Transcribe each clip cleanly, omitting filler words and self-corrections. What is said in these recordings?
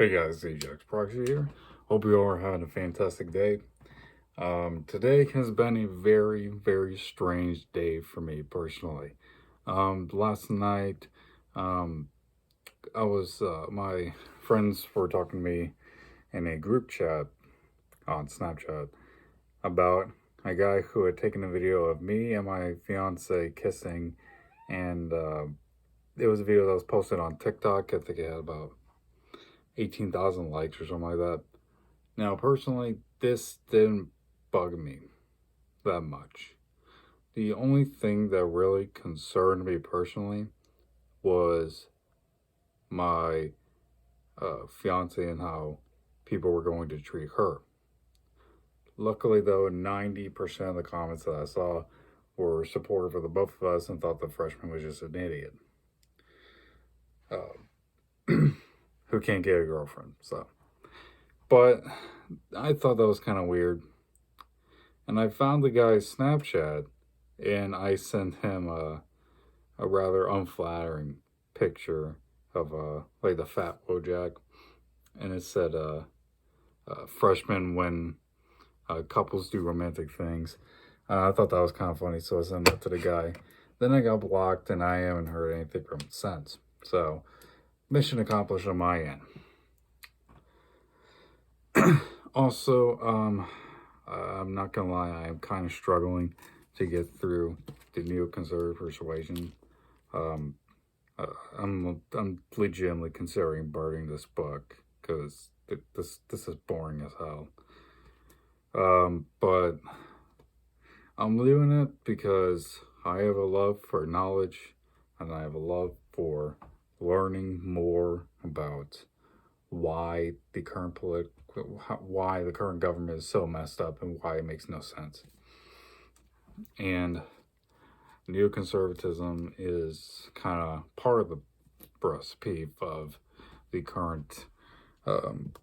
Hey guys, Ajax Proxy here. Hope you all are having a fantastic day. Today has been a very, very strange day for me personally. Last night, um, my friends were talking to me in a group chat on Snapchat about a guy who had taken a video of me and my fiance kissing, and it was a video that was posted on TikTok. I think it had about 18,000 likes or something like that. Now, personally, this didn't bug me that much. The only thing that really concerned me personally was my fiance and how people were going to treat her. Luckily, though, 90% of the comments that I saw were supportive of the both of us and thought the freshman was just an idiot who can't get a girlfriend. But I thought that was kind of weird. And I found the guy's Snapchat, and I sent him a rather unflattering picture of like the fat Bojack, and it said freshmen when couples do romantic things. I thought that was kind of funny, so I sent that to the guy. Then I got blocked, and I haven't heard anything from him since. So, mission accomplished on my end. Also, I'm not gonna lie, I am kind of struggling to get through the Conservative Persuasion. I'm legitimately considering burning this book because this is boring as hell. But I'm doing it because I have a love for knowledge, and I have a love for learning more about why the current government is so messed up and why it makes no sense. And neoconservatism is kind of part of the recipe of the current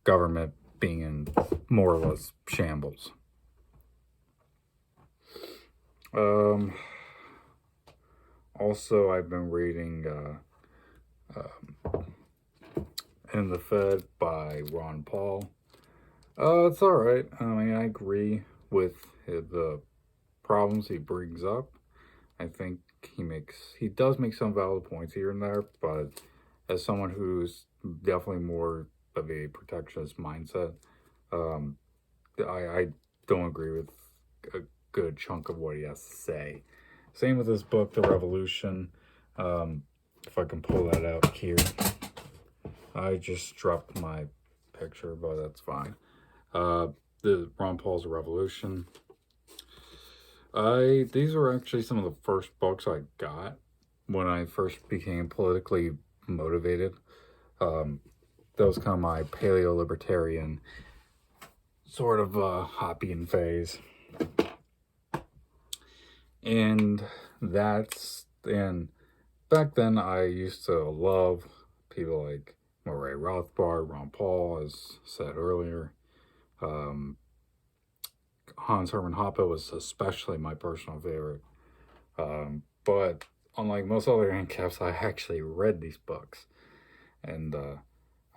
government being in more or less shambles. Also, I've been reading In the Fed by Ron Paul. It's all right. I mean, I agree with the problems he brings up. I think he does make some valid points here and there, but as someone who's definitely more of a protectionist mindset, I don't agree with a good chunk of what he has to say. Same with this book, The Revolution. If I can pull that out here. I just dropped my picture, but that's fine. The Ron Paul's Revolution. These were actually some of the first books I got when I first became politically motivated. That was kind of my paleo-libertarian sort of Hoppian phase. And back then I used to love people like Murray Rothbard, Ron Paul, as said earlier. Hans Hermann Hoppe was especially my personal favorite. But unlike most other ANCAPs, I actually read these books. And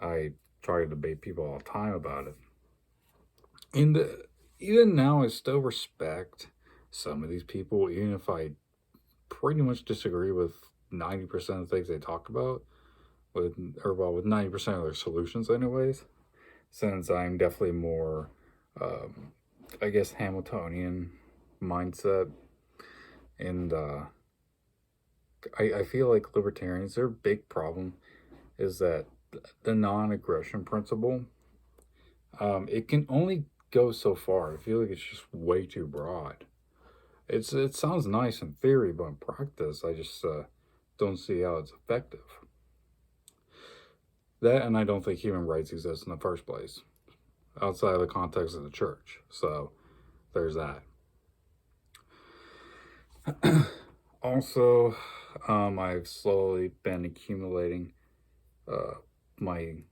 I try to debate people all the time about it. And even now, I still respect some of these people, even if I pretty much disagree with 90% of the things they talk about, with 90% of their solutions anyways, since I'm definitely more, I guess, Hamiltonian mindset. And I feel like libertarians, their big problem is that the non-aggression principle, it can only go so far. I feel like it's just way too broad. It sounds nice in theory, but in practice, I just don't see how it's effective. That, and I don't think human rights exist in the first place, outside of the context of the church. So, there's that. Also, I've slowly been accumulating my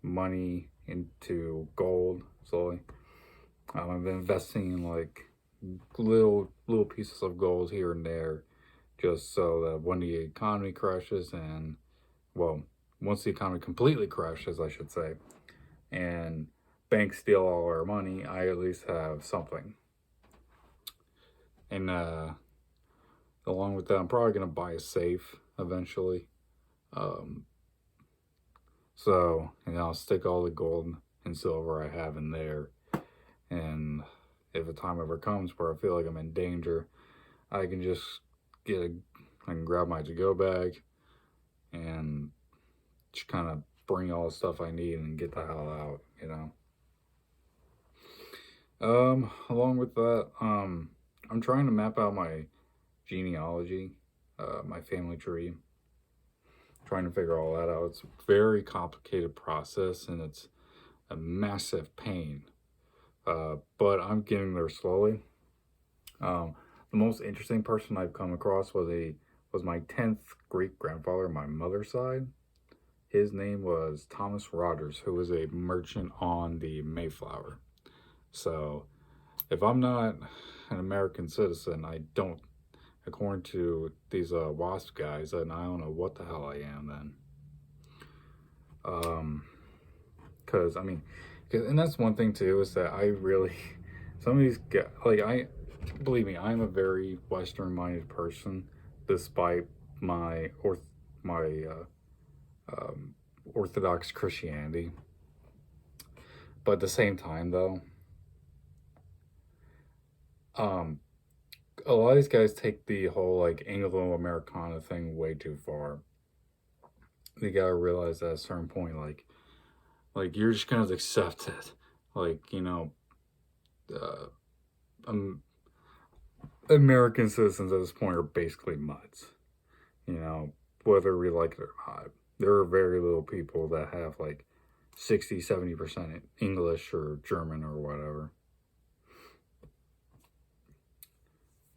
money into gold slowly. I've been investing in like little pieces of gold here and there, just so that when the economy crashes and, well, once the economy completely crashes, I should say, and banks steal all our money, I at least have something. And along with that, I'm probably gonna buy a safe eventually. Um, so I'll stick all the gold and silver I have in there. And if a time ever comes where I feel like I'm in danger, I can just I can grab my to-go bag and just kind of bring all the stuff I need and get the hell out, you know. Along with that, I'm trying to map out my genealogy, my family tree, trying to figure all that out. It's a very complicated process and it's a massive pain. But I'm getting there slowly. The most interesting person I've come across was my 10th great grandfather, my mother's side. His name was Thomas Rogers, who was a merchant on the Mayflower. So if I'm not an American citizen, I don't, according to these WASP guys, then I don't know what the hell I am then. Because, I mean, and that's one thing too, is that I really, some of these guys, believe me, I'm a very Western-minded person, despite my Orthodox Christianity. But at the same time, though, a lot of these guys take the whole like Anglo-Americana thing way too far. They gotta realize that at a certain point, like you're just gonna accept it, like, you know, American citizens at this point are basically mutts, you know, whether we like it or not. There are very little people that have like 60-70% English or German or whatever,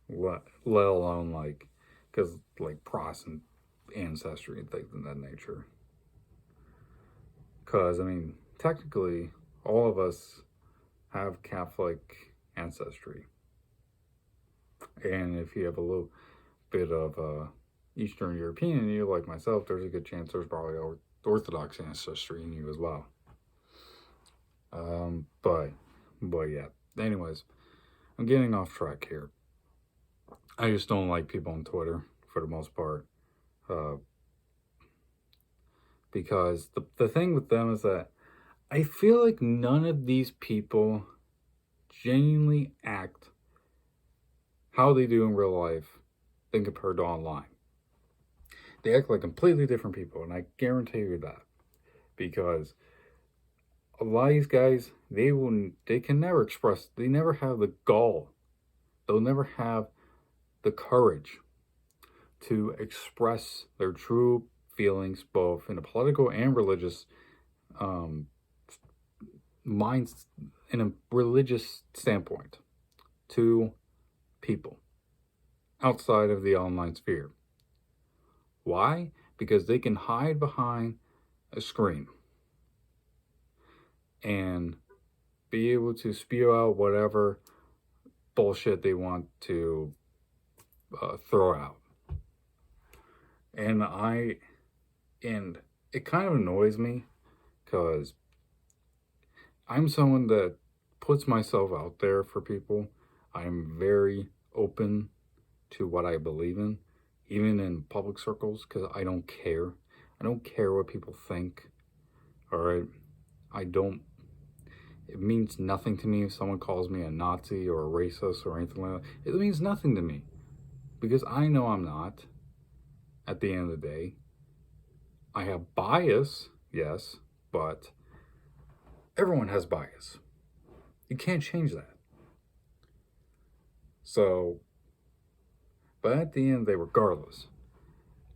let alone like, because like Protestant ancestry and things of that nature. Because, I mean, technically, all of us have Catholic ancestry. And if you have a little bit of Eastern European in you, like myself, there's a good chance there's probably Orthodox ancestry in you as well. But yeah. Anyways, I'm getting off track here. I just don't like people on Twitter for the most part. Because the thing with them is that I feel like none of these people genuinely act how they do in real life than compared to online. They act like completely different people, and I guarantee you that. Because a lot of these guys, they can never express, they never have the gall, they'll never have the courage to express their true feelings, both in a political and religious minds, in a religious standpoint, to people outside of the online sphere. Why? Because they can hide behind a screen and be able to spew out whatever bullshit they want to throw out. And it kind of annoys me because I'm someone that puts myself out there for people. I'm very open to what I believe in, even in public circles, because I don't care. I don't care what people think. All right. It means nothing to me if someone calls me a Nazi or a racist or anything like that. It means nothing to me because I know I'm not at the end of the day. I have bias, yes, but everyone has bias. You can't change that. So, but at the end of the day, regardless,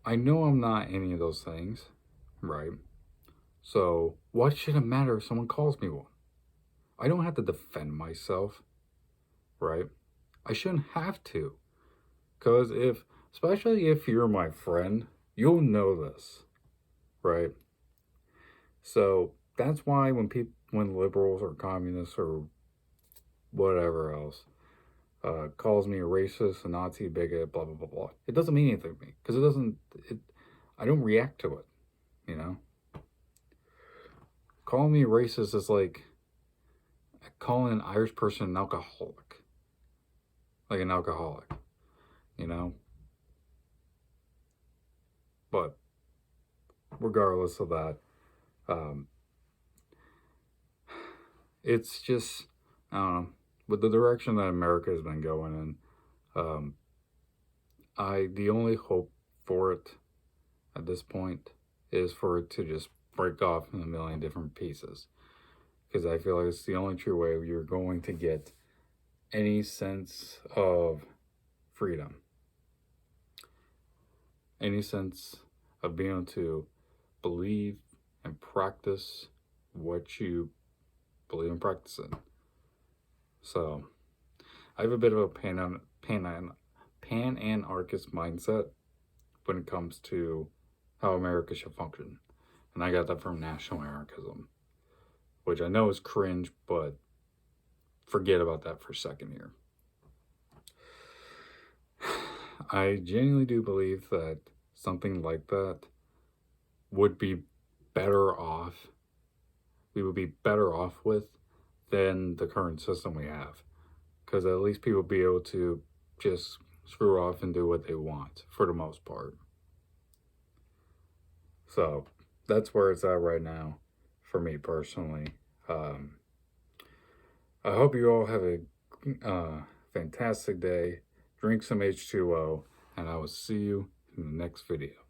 I know I'm not any of those things, right? So, what should it matter if someone calls me one? I don't have to defend myself, right? I shouldn't have to. Because especially if you're my friend, you'll know this, right? So that's why when liberals or communists or whatever else calls me a racist, a Nazi, bigot, blah, blah, blah, blah, it doesn't mean anything to me. Because I don't react to it, you know? calling me racist is like calling an Irish person an alcoholic. Like an alcoholic, you know? But regardless of that, it's just, I don't know, with the direction that America has been going in, the only hope for it at this point is for it to just break off in a million different pieces. Because I feel like it's the only true way you're going to get any sense of freedom. Any sense of being able to believe and practice what you believe in practicing. So, I have a bit of a pan-anarchist mindset when it comes to how America should function. And I got that from national anarchism, which I know is cringe, but forget about that for a second here. I genuinely do believe that something like that would be better off, we would be better off with than the current system we have. Because at least people be able to just screw off and do what they want for the most part. So that's where it's at right now for me personally. I hope you all have a fantastic day. Drink some H2O, and I will see you in the next video.